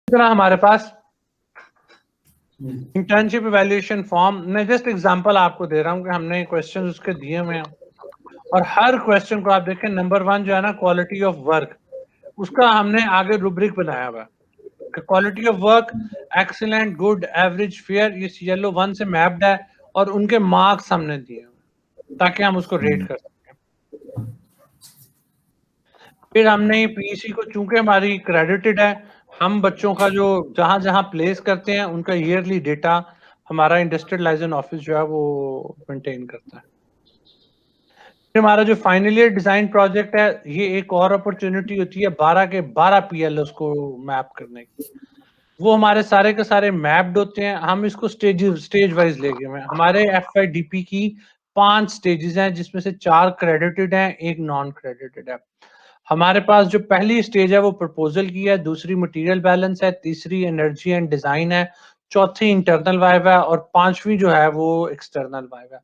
तरह हमारे पास internship evaluation form, मैं जस्ट एग्जांपल आपको दे रहा हूँ कि हमने क्वेश्चन उसके दिए हुए हैं और हर क्वेश्चन को आप देखें, नंबर 1 जो है ना क्वालिटी ऑफ वर्क, उसका हमने आगे रूब्रिक बनाया हुआ है। Quality of work excellent, good, average, fair, ये येलो 1 से मैप्ड है और उनके मार्क्स हमने दिए हुए ताकि हम उसको रेट कर सकें। फिर हमने पीईसी को चूंकि हमारी क्रेडिटेड है, हम बच्चों का जो जहां जहां प्लेस करते हैं उनका ईयरली डेटा हमारा इंडस्ट्रियल लाइसेंस ऑफिस जो है वो मेंटेन करता है। फिर हमारा जो फाइनल ईयर डिजाइन प्रोजेक्ट है, ये एक और अपॉर्चुनिटी होती है 12 के 12 पीएलओस को मैप करने की। वो हमारे सारे के सारे मैप्ड होते हैं, हम इसको स्टेज वाइज ले गए हैं। हमारे एफआईडीपी की 5 स्टेजेस हैं जिसमें से 4 क्रेडिटेड हैं, एक नॉन क्रेडिटेड है। हमारे पास जो पहली स्टेज है वो प्रपोजल की है, दूसरी मटेरियल बैलेंस है, तीसरी एनर्जी एंड डिजाइन है, चौथी इंटरनल वाइव है और पांचवी जो है वो एक्सटर्नल वाइव है।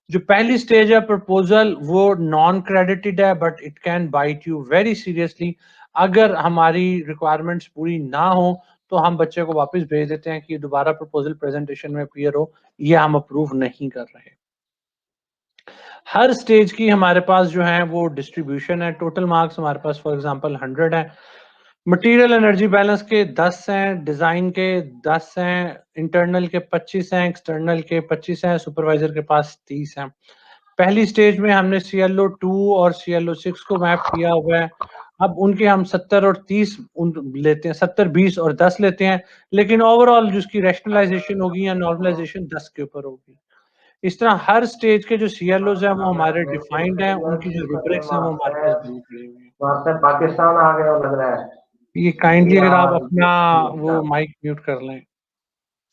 जो पहली स्टेज है प्रपोजल, वो नॉन क्रेडिटेड है but it can bite you very seriously. अगर हमारी रिक्वायरमेंट्स पूरी ना हो तो हम बच्चे को वापस भेज देते हैं कि दोबारा प्रपोजल प्रेजेंटेशन में अपीयर हो, ये हम अप्रूव नहीं कर रहे। हर स्टेज की हमारे पास जो है वो डिस्ट्रीब्यूशन है। टोटल मार्क्स हमारे पास फॉर एग्जांपल 100 है। मटेरियल एनर्जी बैलेंस के 10 हैं, डिजाइन के 10 हैं, इंटरनल के 25 हैं, एक्सटर्नल के 25 हैं, सुपरवाइजर के पास 30 हैं। पहली स्टेज में हमने CLO2 और CLO6 को मैप किया हुआ है। अब उनके हम 70 और 30 लेते हैं, 70, 20 और 10 लेते हैं, लेकिन ओवरऑल जिसकी रैशनलाइजेशन होगी या नॉर्मलाइजेशन 10 के ऊपर होगी। इस तरह हर स्टेज के जो CLOs हैं वो हमारे डिफाइंड हैं, उनकी जो रूब्रिक्स हैं वो हमारे पास बनी पड़ी हुई हैं। वहाँ से पाकिस्तान आ गया लग रहा है। ये काइंडली अगर आप अपना वो माइक म्यूट कर लें।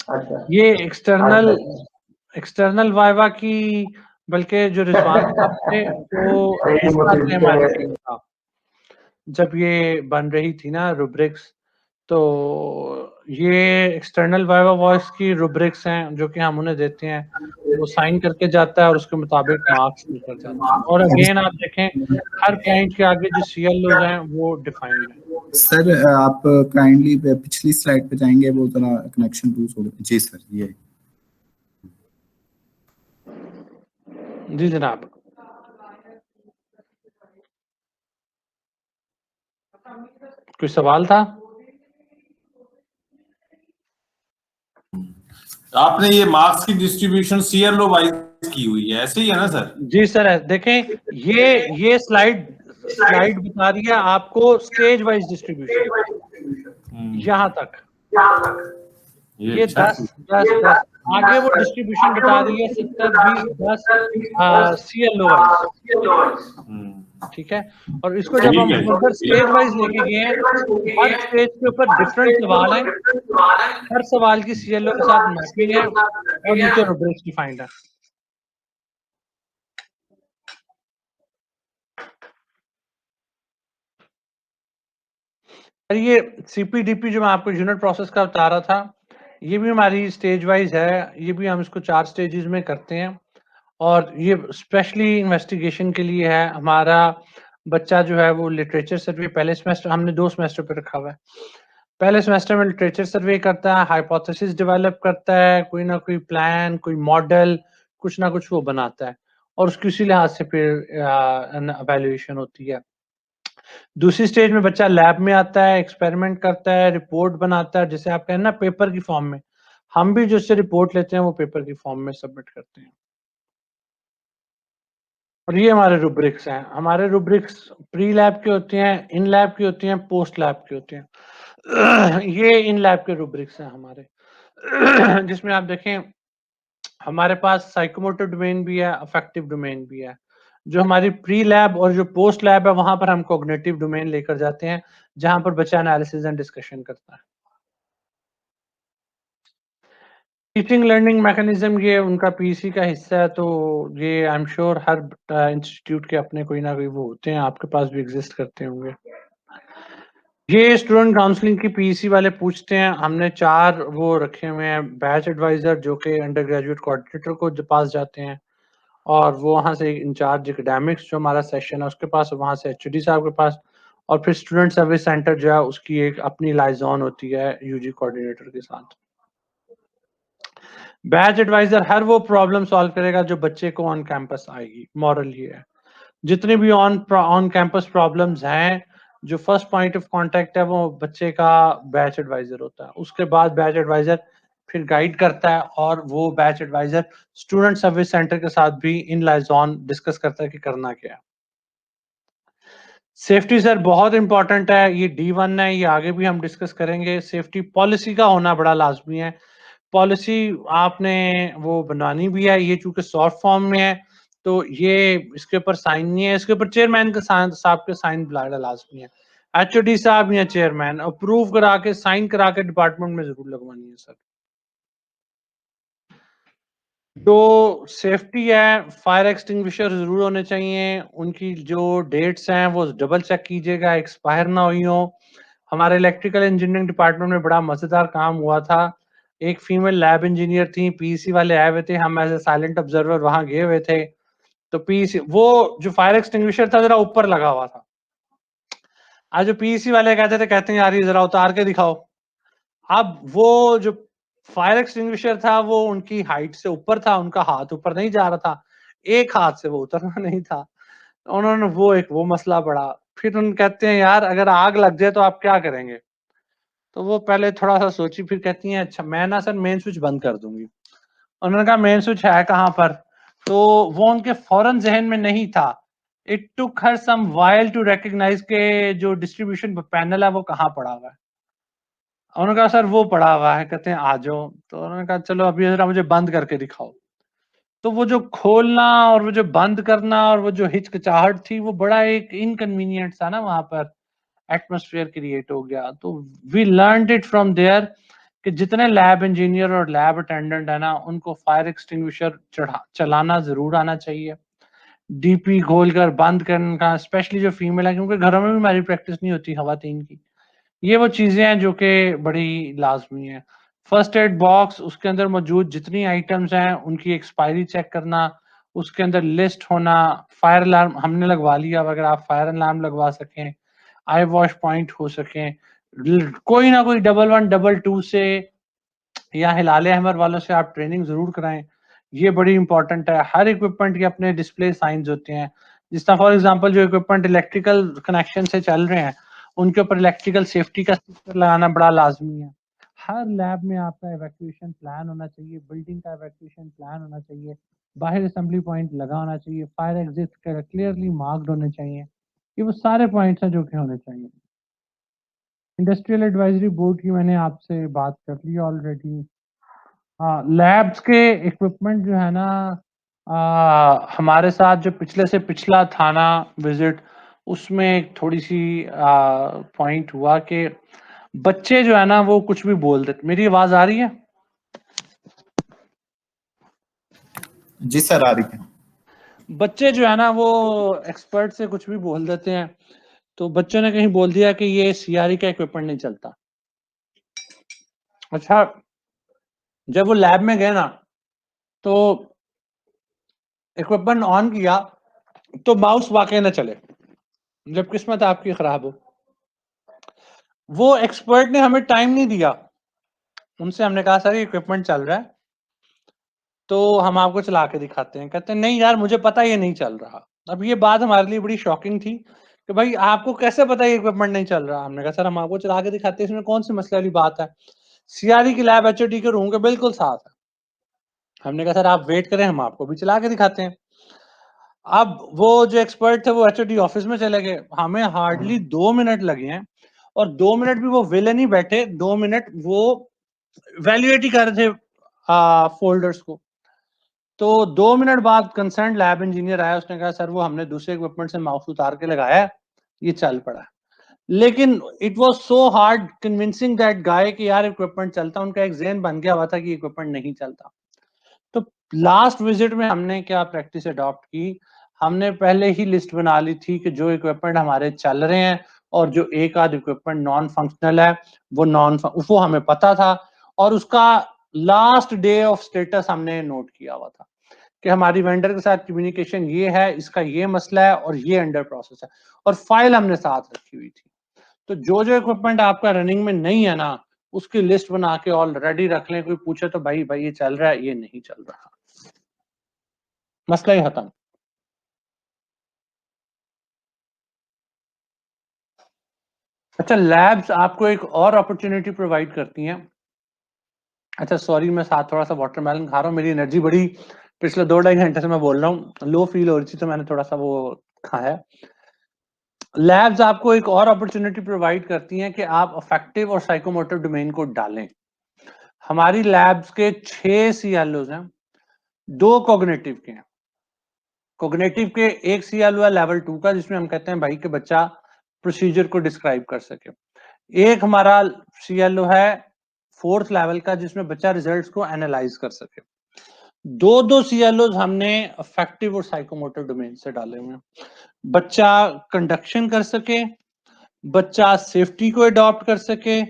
अच्छा, ये एक्सटर्नल वाइवा की, बल्कि जो रिजवान साहब थे वो हिस्सा थे हमारी टीम का जब ये बन रही थी ना रूब्रिक्स। तो ये एक्सटर्नल वाइवा वॉइस की रूब्रिक्स हैं जो कि हम उन्हें देते हैं, वो साइन करके जाता है और उसके मुताबिक मार्क्स निकल जाते हैं। और अगेन आप देखें हर पॉइंट के आगे जो CLOs हैं वो डिफाइंड है। सर आप काइंडली पिछली स्लाइड पे जाएंगे, वो थोड़ा कनेक्शन लूज हो गया। जी सर, ये जी जनाब। कोई सवाल था? आपने ये मार्क्स की डिस्ट्रीब्यूशन CLO वाइज की हुई है, ऐसे ही है ना सर? जी सर, देखें ये स्लाइड बता रही है आपको स्टेज वाइज डिस्ट्रीब्यूशन यहाँ तक। ये 10 आगे वो डिस्ट्रीब्यूशन बता रही है 70, 20, 10 CLO वाइज। ठीक है, और इसको जब हम फर्दर स्टेज वाइज लेके गए हैं, हर स्टेज के ऊपर डिफरेंट सवाल हैं, हर सवाल की CLO के साथ मैपिंग है और नीचे रूब्रिक्स डिफाइंड है। ये CPDP जो मैं आपको यूनिट प्रोसेस का बता रहा था, ये भी हमारी स्टेज वाइज है। ये भी हम इसको 4 स्टेजेस में करते हैं और ये स्पेशली इन्वेस्टिगेशन के लिए है। हमारा बच्चा जो है वो लिटरेचर सर्वे पहले सेमेस्टर, हमने 2 सेमेस्टर पे रखा हुआ है। पहले सेमेस्टर में लिटरेचर सर्वे करता है, हाइपोथेसिस डेवलप करता है, कोई ना कोई प्लान, कोई मॉडल, कुछ ना कुछ वो बनाता है और उसकी उसी लिहाज से फिर एवेल्युएशन होती है। दूसरी स्टेज में बच्चा लैब में आता है, एक्सपेरिमेंट करता है, रिपोर्ट बनाता है, जैसे आप कहें ना पेपर की फॉर्म में, हम भी जो उससे रिपोर्ट लेते हैं वो पेपर की फॉर्म में सबमिट करते हैं। और ये हमारे रूब्रिक्स हैं। हमारे रूब्रिक्स प्री लैब के होते हैं, इन लैब के होते हैं, पोस्ट लैब के होते हैं। ये इन लैब के रूब्रिक्स हैं हमारे, जिसमें आप देखें हमारे पास साइकोमोटर डोमेन भी है, अफेक्टिव डोमेन भी है। जो हमारी प्री लैब और जो पोस्ट लैब है वहां पर हम कॉग्निटिव डोमेन लेकर जाते हैं, जहां पर बच्चा एनालिसिस एंड डिस्कशन करता है। टीचिंग लर्निंग मैकेनिज्म ये उनका पीसी का हिस्सा है, तो ये I am sure her institute के अपने कोई ना कोई वो होते हैं, आपके पास भी एग्जिस्ट करते होंगे। ये स्टूडेंट काउंसलिंग की पीसी वाले पूछते हैं। हमने 4 वो रखे हुए हैं, बैच एडवाइजर जो कि अंडर ग्रेजुएट कोऑर्डिनेटर को पास जाते हैं और वो वहाँ से इंचार्ज एकेडमिक्स जो हमारा सेशन है उसके पास, वहाँ से HOD साहब के पास, और फिर स्टूडेंट सर्विस सेंटर जो है उसकी एक अपनी लाइजॉन होती है यूजी कोऑर्डिनेटर के साथ। बैच एडवाइजर हर वो प्रॉब्लम सॉल्व करेगा जो बच्चे को ऑन कैंपस आएगी। मॉरल ये है, जितनी भी ऑन कैंपस प्रॉब्लम्स हैं, जो फर्स्ट पॉइंट ऑफ कांटेक्ट है वो बच्चे का बैच एडवाइजर होता है। उसके बाद बैच एडवाइजर फिर गाइड करता है और वो batch adviser student service centre के साथ भी इन लाइजॉन डिस्कस करता है कि करना क्या है। सेफ्टी सर बहुत इंपॉर्टेंट है, ये D1 है, ये आगे भी हम डिस्कस करेंगे। सेफ्टी पॉलिसी का होना बड़ा लाजमी है। पॉलिसी आपने वो बनवानी भी है, ये चूंकि सॉफ्ट फॉर्म में है तो ये इसके ऊपर साइन नहीं है, इसके ऊपर चेयरमैन के साहब के साइन बड़ा लाजमी है। HOD साहब या चेयरमैन अप्रूव करा के साइन करा के डिपार्टमेंट में जरूर लगवानी है सर। तो सेफ्टी है, फायर एक्सटिंग्विशर जरूर होने चाहिए, उनकी जो डेट्स हैं वो डबल चेक कीजिएगा, एक्सपायर ना हुई हो। हमारे इलेक्ट्रिकल इंजीनियरिंग डिपार्टमेंट में बड़ा मजेदार काम हुआ था। एक फीमेल लैब इंजीनियर थी, PEC वाले आए हुए थे, हम एज ए साइलेंट ऑब्जर्वर वहां गए हुए थे। तो PEC वो जो फायर एक्सटिंग्विशर था जरा ऊपर लगा हुआ था। आज जो PEC वाले कहते हैं यार ये जरा उतार के दिखाओ। अब वो जो फायर एक्सटिंग्विशर था वो उनकी हाइट से ऊपर था, उनका हाथ ऊपर नहीं जा रहा था, एक हाथ से वो उतरना नहीं था। उन्होंने वो मसला पड़ा। फिर उन कहते हैं यार अगर आग लग जाए तो आप क्या करेंगे? तो वो पहले थोड़ा सा सोची, फिर कहती हैं अच्छा मैं ना सर मेन स्विच बंद कर दूंगी। उन्होंने कहा मेन स्विच है कहाँ पर? तो वो उनके फौरन जहन में नहीं था। It took her some while to recognise के जो डिस्ट्रीब्यूशन पैनल है वो कहाँ पड़ा हुआ है। उन्होंने कहा सर वो पड़ा हुआ है। कहते हैं आ जाओ। तो उन्होंने कहा चलो अभी जरा मुझे बंद करके दिखाओ। तो वो जो खोलना और वो जो बंद करना और वो जो हिचकिचाहट थी वो बड़ा एक इनकन्वीनियंट था ना, वहां पर एटमॉस्फेयर क्रिएट हो गया। तो we learned it from there कि जितने लैब इंजीनियर और लैब अटेंडेंट है ना उनको फायर एक्सटिंग्विशर चलाना जरूर आना चाहिए। DP खोलकर बंद करने का, स्पेशली जो फीमेल है, क्योंकि घरों में भी हमारी प्रैक्टिस नहीं होती खवातीन की। ये वो चीजें हैं जो कि बड़ी लाजमी है। फर्स्ट एड बॉक्स, उसके अंदर मौजूद जितनी आइटम्स हैं उनकी एक्सपायरी चेक करना, उसके अंदर लिस्ट होना। फायर अलार्म हमने लगवा लिया, अगर आप फायर अलार्म लगवा सकें, आई वॉश पॉइंट हो सकें, कोई ना कोई 1112 से या हिलाले अहमर वालों से आप ट्रेनिंग जरूर कराएं। ये बड़ी इंपॉर्टेंट है। हर इक्विपमेंट के अपने डिस्प्ले साइंस होते हैं। जिस तरह फॉर एग्जांपल जो इक्विपमेंट इलेक्ट्रिकल कनेक्शन से चल रहे हैं उनके ऊपर इलेक्ट्रिकल सेफ्टी का स्टिकर लगाना बड़ा लाजमी है। हर लैब में आपका इवैक्यूएशन प्लान होना चाहिए, बिल्डिंग का इवैक्यूएशन प्लान होना चाहिए, बाहर असेंबली पॉइंट लगा होना चाहिए, फायर एग्जिट क्लियरली मार्क्ड होने चाहिए। ये वो सारे पॉइंट्स हैं जो कि होने चाहिए। इंडस्ट्रियल एडवाइजरी बोर्ड की मैंने आपसे बात कर ली ऑलरेडी। हाँ, लैब्स के इक्विपमेंट जो है ना, हमारे साथ जो पिछले से पिछला था ना विजिट, उसमें एक थोड़ी सी पॉइंट हुआ कि बच्चे जो है ना वो कुछ भी बोल देते। मेरी आवाज आ रही है? जी सर आ रही है। बच्चे जो है ना वो एक्सपर्ट से कुछ भी बोल देते हैं। तो बच्चों ने कहीं बोल दिया कि ये CRE का इक्विपमेंट नहीं चलता। अच्छा, जब वो लैब में गए ना तो इक्विपमेंट ऑन किया तो माउस वाकई न चले, जब किस्मत आपकी खराब हो। वो एक्सपर्ट ने हमें टाइम नहीं दिया। उनसे हमने कहा सर ये इक्विपमेंट चल रहा है तो हम आपको चला के दिखाते हैं। कहते हैं नहीं यार मुझे पता ये नहीं चल रहा। अब ये बात हमारे लिए बड़ी शॉकिंग थी कि भाई आपको कैसे पता ये इक्विपमेंट नहीं चल रहा? हमने कहा सर हम आपको चला के दिखाते हैं, इसमें कौन सी मसले वाली बात है। CRE की लैब HOD के रूम के बिल्कुल साथ है। हमने कहा सर आप वेट करें, हम आपको भी चला के दिखाते हैं। अब वो जो एक्सपर्ट थे वो HOD ऑफिस में चले गए। हमें हार्डली 2 मिनट लगे हैं और 2 मिनट भी वो विले नहीं बैठे, 2 मिनट वो वैल्यूएट ही कर रहे थे फोल्डर्स को। तो 2 मिनट बाद कंसर्न लैब इंजीनियर आया, उसने कहा सर वो हमने दूसरे इक्विपमेंट से माउस उतार के लगाया है, ये चल पड़ा है। लेकिन it was so hard convincing that guy कि यार इक्विपमेंट चलता। उनका एक ज़हन बन गया हुआ था कि इक्विपमेंट नहीं चलता। तो लास्ट विजिट में हमने क्या प्रैक्टिस अडॉप्ट की, हमने पहले ही लिस्ट बना ली थी कि जो इक्विपमेंट हमारे चल रहे हैं और जो एक आध इक्विपमेंट नॉन फंक्शनल है वो हमें पता था और उसका लास्ट डे ऑफ स्टेटस हमने नोट किया हुआ था कि हमारी वेंडर के साथ कम्युनिकेशन ये है, इसका ये मसला है और ये अंडर प्रोसेस है, और फाइल हमने साथ रखी हुई थी। तो जो जो इक्विपमेंट आपका रनिंग में नहीं है ना, उसकी लिस्ट बना के ऑलरेडी रख लें। कोई पूछे तो भाई ये चल रहा है, ये नहीं चल रहा, मसला ही खत्म। अच्छा, लैब्स आपको एक और अपॉर्चुनिटी प्रोवाइड करती हैं। अच्छा सॉरी, मैं साथ थोड़ा सा वाटरमेलन खा रहा हूँ, मेरी एनर्जी बड़ी पिछले 2-2.5 घंटे से मैं बोल रहा हूँ, लो फील हो रही थी तो मैंने थोड़ा सा वो खाया। लैब्स आपको एक और अपॉर्चुनिटी प्रोवाइड करती हैं कि आप अफेक्टिव और साइकोमोटर डोमेन को डालें। हमारी लैब्स के 6 CLOs हैं, 2 कॉग्निटिव के हैं। कॉग्निटिव के एक CLO है लेवल 2 का, जिसमें हम कहते हैं भाई कि बच्चा प्रोसीजर को डिस्क्राइब कर सके। एक हमारा CLO है 4th लेवल का, जिसमें बच्चा रिजल्ट्स को एनालाइज कर सके। 2 CLOs हमने अफेक्टिव और साइकोमोटर डोमेन से डाले हुए हैं। बच्चा कंडक्शन कर सके, बच्चा सेफ्टी को अडॉप्ट कर सके,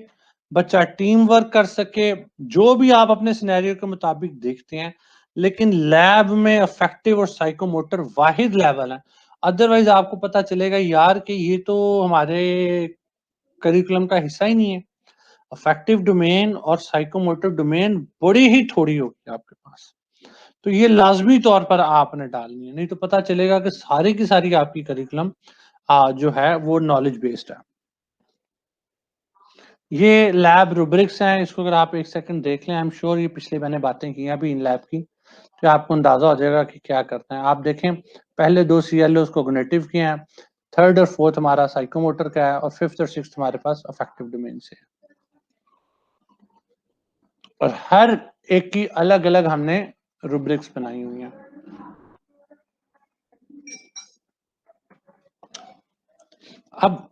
बच्चा टीम वर्क कर सके, जो भी आप अपने सिनेरियो के मुताबिक देखते हैं। लेकिन लैब में अफेक्टिव और साइकोमोटर वाहिद लेवल है, अदरवाइज आपको पता चलेगा यार कि ये तो हमारे करिकुलम का हिस्सा ही नहीं है। अफेक्टिव डोमेन और साइकोमोटर डोमेन बड़ी ही थोड़ी होगी आपके पास, तो ये लाजमी तौर पर आपने डालनी है, नहीं तो पता चलेगा कि सारी की सारी आपकी करिकुलम जो है वो नॉलेज बेस्ड है। ये लैब रूब्रिक्स हैं, इसको अगर आप 1 सेकंड देख लें, आई एम श्योर ये पिछले मैंने बातें की हैं अभी इन लैब की, तो आपको अंदाजा हो जाएगा कि क्या करते हैं। आप देखें, पहले 2 CLOs कॉग्निटिव के हैं, 3rd और 4th हमारा साइकोमोटर का है, और 5th और 6th हमारे पास अफेक्टिव डोमेन से है। और हर एक की अलग अलग हमने रूब्रिक्स बनाई हुई हैं। अब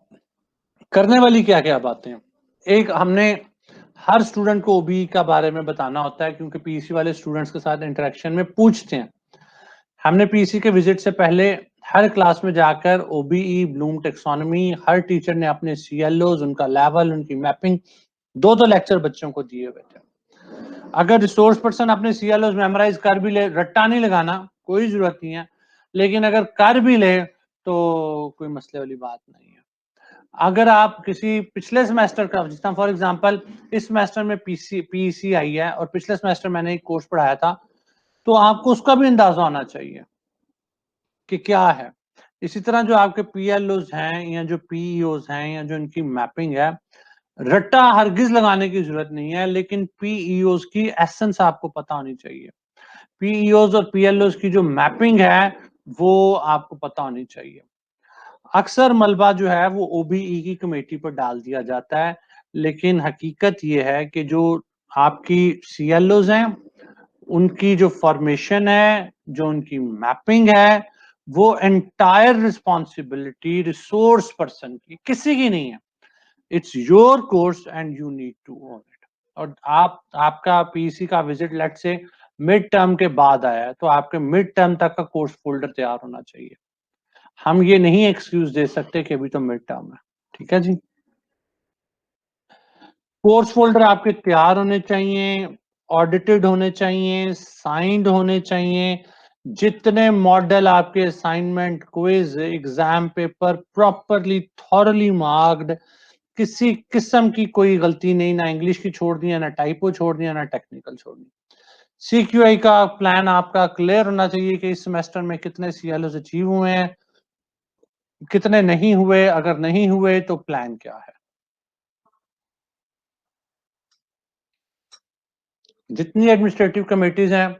करने वाली क्या क्या बातें हैं। एक, हमने हर स्टूडेंट को ओबीई का बारे में बताना होता है, क्योंकि पीईसी वाले स्टूडेंट्स के साथ इंटरेक्शन में पूछते हैं। हमने पीईसी के विजिट से पहले हर क्लास में जाकर ओबीई, ब्लूम टेक्सोनॉमी, हर टीचर ने अपने CLOs, उनका लेवल, उनकी मैपिंग 2-2 लेक्चर बच्चों को दिए हुए थे। अगर रिसोर्स पर्सन अपने CLOs मेमोराइज कर भी ले, रट्टा नहीं लगाना, कोई जरूरत नहीं है, लेकिन अगर कर भी ले तो कोई मसले वाली बात नहीं है। अगर आप किसी पिछले सेमेस्टर का, जिस तरह फॉर एग्जांपल इस सेमेस्टर में पीईसी आई है और पिछले सेमेस्टर मैंने एक कोर्स पढ़ाया था, तो आपको उसका भी अंदाजा होना चाहिए कि क्या है। इसी तरह जो आपके PLOs हैं या जो PEOs हैं या जो इनकी मैपिंग है, रट्टा हरगिज लगाने की जरूरत नहीं है, लेकिन PEOs की एसेंस आपको पता होनी चाहिए। PEOs और PLOs की जो मैपिंग है वो आपको पता होनी चाहिए। अक्सर मलबा जो है वो ओबीई की कमेटी पर डाल दिया जाता है, लेकिन हकीकत ये है कि जो आपकी CLOs हैं, उनकी जो फॉर्मेशन है, जो उनकी मैपिंग है, वो एंटायर रिस्पॉन्सिबिलिटी रिसोर्स पर्सन की, किसी की नहीं है। It's your course and you need to own it. और आपका पीसी का विजिट लेट से मिड टर्म के बाद आया है, तो आपके मिड टर्म तक का कोर्स फोल्डर तैयार होना चाहिए। हम ये नहीं एक्सक्यूज दे सकते कि अभी तो मिड टर्म है, ठीक है जी। कोर्स फोल्डर आपके तैयार होने चाहिए, ऑडिटेड होने चाहिए, साइंड होने चाहिए। जितने मॉडल आपके assignment, quiz, exam paper properly thoroughly marked, किसी किस्म की कोई गलती नहीं, ना इंग्लिश की छोड़ दी है, ना टाइपो छोड़ दिया, ना टेक्निकल छोड़ दी। CQI का प्लान आपका क्लियर होना चाहिए कि इस सेमेस्टर में कितने CLOs अचीव हुए हैं, कितने नहीं हुए, अगर नहीं हुए तो प्लान क्या है। जितनी एडमिनिस्ट्रेटिव कमेटीज हैं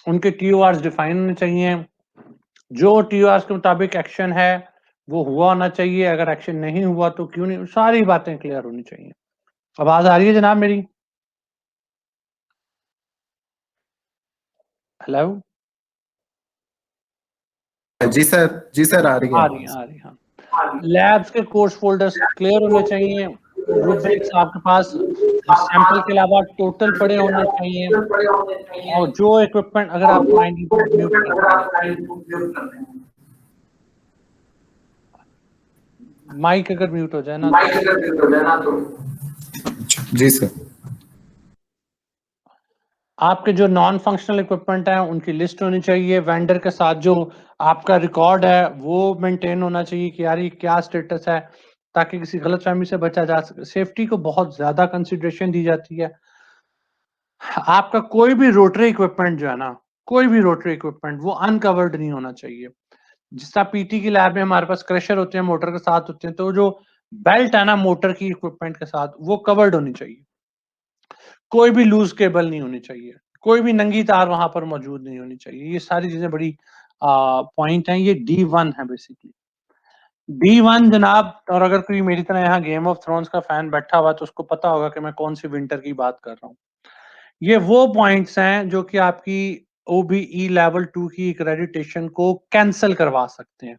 उनके TORs डिफाइन होने चाहिए। जो TORs के मुताबिक एक्शन है वो हुआ होना चाहिए, अगर एक्शन नहीं हुआ तो क्यों नहीं, सारी बातें क्लियर होनी चाहिए। आवाज आ रही है जनाब मेरी? हेलो? जी सर आ रही है। आ रही है हाँ। लैब्स के कोर्स फोल्डर्स क्लियर होने चाहिए, रूब्रिक्स आपके पास सैंपल के अलावा टोटल पड़े होने चाहिए, और जो इक्विपमेंट, अगर आप म्यूट करते हैं, माइक अगर म्यूट हो जाए ना तो जी सर। आपके जो नॉन फंक्शनल इक्विपमेंट हैं उनकी लिस्ट होनी चाहिए। वेंडर के साथ जो आपका रिकॉर्ड है वो मेंटेन होना चाहिए कि यार ये क्या स्टेटस है, ताकि किसी गलतफहमी से बचा जा सके। सेफ्टी को बहुत ज़्यादा कंसिडरेशन दी जाती है। आपका कोई भी रोटरी इक्विपमेंट जो है ना, कोई भी रोटरी इक्विपमेंट वो अनकवर्ड नहीं होना चाहिए। जिस तरह पीटी की लैब में हमारे पास क्रशर होते हैं, मोटर के साथ होते हैं, तो जो बेल्ट है ना मोटर की इक्विपमेंट के साथ, वो कवर्ड होनी चाहिए। कोई भी लूज केबल नहीं होनी चाहिए, कोई भी नंगी तार वहां पर मौजूद नहीं होनी चाहिए। ये सारी चीजें बड़ी पॉइंट हैं। ये D1 है बेसिकली। D1 जनाब, और अगर कोई मेरी तरह यहाँ गेम ऑफ थ्रोन्स का फैन बैठा हुआ तो उसको पता होगा कि मैं कौन सी विंटर की बात कर रहा हूँ। ये वो पॉइंट्स हैं जो कि आपकी OBE लेवल 2 की एक्रेडिटेशन को कैंसिल करवा सकते हैं।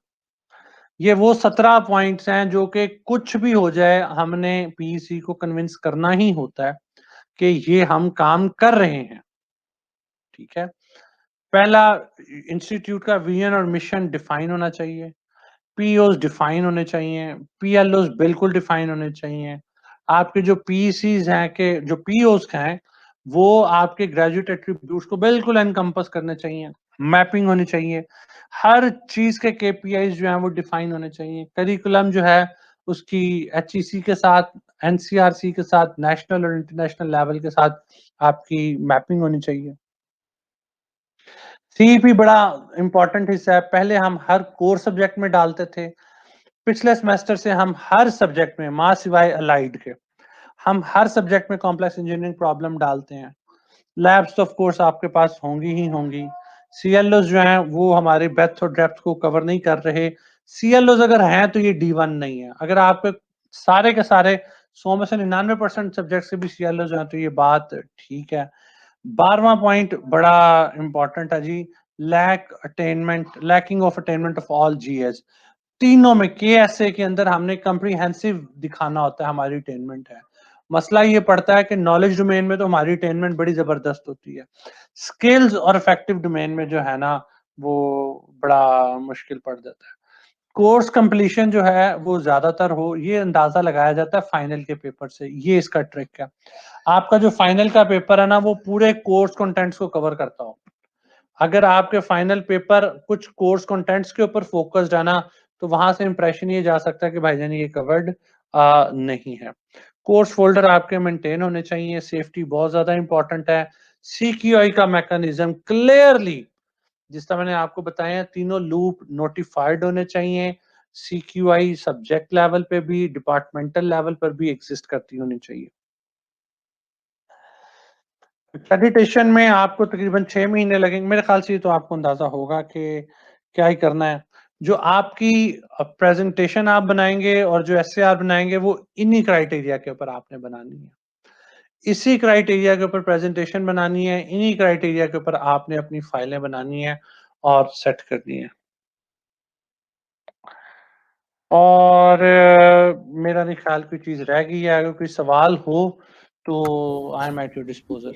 ये वो 17 पॉइंट्स हैं जो कि कुछ भी हो जाए हमने PEC को कन्विंस करना ही होता है कि ये हम काम कर रहे हैं। ठीक है। पहला, इंस्टीट्यूट का विजन और मिशन डिफाइन होना चाहिए। POs डिफाइन होने चाहिए। PLOs बिल्कुल डिफाइन होने चाहिए। आपके जो PECs हैं के जो POs हैं वो आपके ग्रेजुएट एट्रीब्यूट्स को बिल्कुल एनकम्पस करने चाहिए। मैपिंग होनी चाहिए। हर चीज के KPIs जो हैं वो डिफाइन होने चाहिए। करिकुलम जो है उसकी HEC के साथ, NCRC के साथ, नेशनल और इंटरनेशनल लेवल के साथ आपकी मैपिंग होनी चाहिए। CEP बड़ा इंपॉर्टेंट हिस्सा है। पहले हम हर कोर सब्जेक्ट में डालते थे। पिछले सेमेस्टर से हम हर सब्जेक्ट में, मां सिवाय अलाइड के, हम हर सब्जेक्ट में कॉम्प्लेक्स इंजीनियरिंग प्रॉब्लम डालते हैं। लैब्स ऑफ कोर्स आपके पास होंगी ही होंगी। CLOs जो हैं वो हमारे breadth और depth को कवर नहीं कर रहे। CLOs अगर हैं तो ये D1 नहीं है। अगर आपके सारे के सारे 100 में से 99% सब्जेक्ट से भी CLOs हैं तो ये बात ठीक है। 12वां पॉइंट बड़ा इंपॉर्टेंट है जी, lacking of attainment of all GS। तीनों में KSA के अंदर हमने कंप्रीहेंसिव दिखाना होता है हमारी अटेनमेंट है। मसला ये पड़ता है कि नॉलेज डोमेन में तो हमारी अटेनमेंट बड़ी जबरदस्त होती है। स्किल्स और इफेक्टिव डोमेन में जो है ना वो बड़ा मुश्किल पड़ जाता है। कोर्स कंप्लीशन जो है वो ज्यादातर हो, ये अंदाजा लगाया जाता है फाइनल के पेपर से। ये इसका ट्रिक है। आपका जो फाइनल का पेपर है ना वो पूरे कोर्स कंटेंट्स को कवर करता हो। अगर आपके फाइनल पेपर कुछ कोर्स कंटेंट्स के ऊपर फोकस्ड है ना तो वहां से इंप्रेशन ये जा सकता है कि भाईजान ये कवर्ड नहीं है। कोर्स फोल्डर आपके मेंटेन होने चाहिए। सेफ्टी बहुत ज्यादा इंपॉर्टेंट है। CQI का मैकेनिज्म क्लियरली, जिस तरह मैंने आपको बताया, तीनों लूप नोटिफाइड होने चाहिए। CQI सब्जेक्ट लेवल पे भी, डिपार्टमेंटल लेवल पर भी एग्जिस्ट करती होनी चाहिए। एक्रेडिटेशन में आपको तकरीबन 6 महीने लगेंगे मेरे ख्याल से। तो आपको अंदाजा होगा कि क्या ही करना है। जो आपकी प्रेजेंटेशन आप बनाएंगे और जो SAR बनाएंगे वो इन्हीं क्राइटेरिया के ऊपर आपने बनानी है। इसी क्राइटेरिया के ऊपर प्रेजेंटेशन बनानी है। इन्हीं क्राइटेरिया के ऊपर आपने अपनी फाइलें बनानी है और सेट करनी है। और मेरा नहीं ख्याल कोई चीज रह गई है। अगर कोई सवाल हो तो I am at your disposal.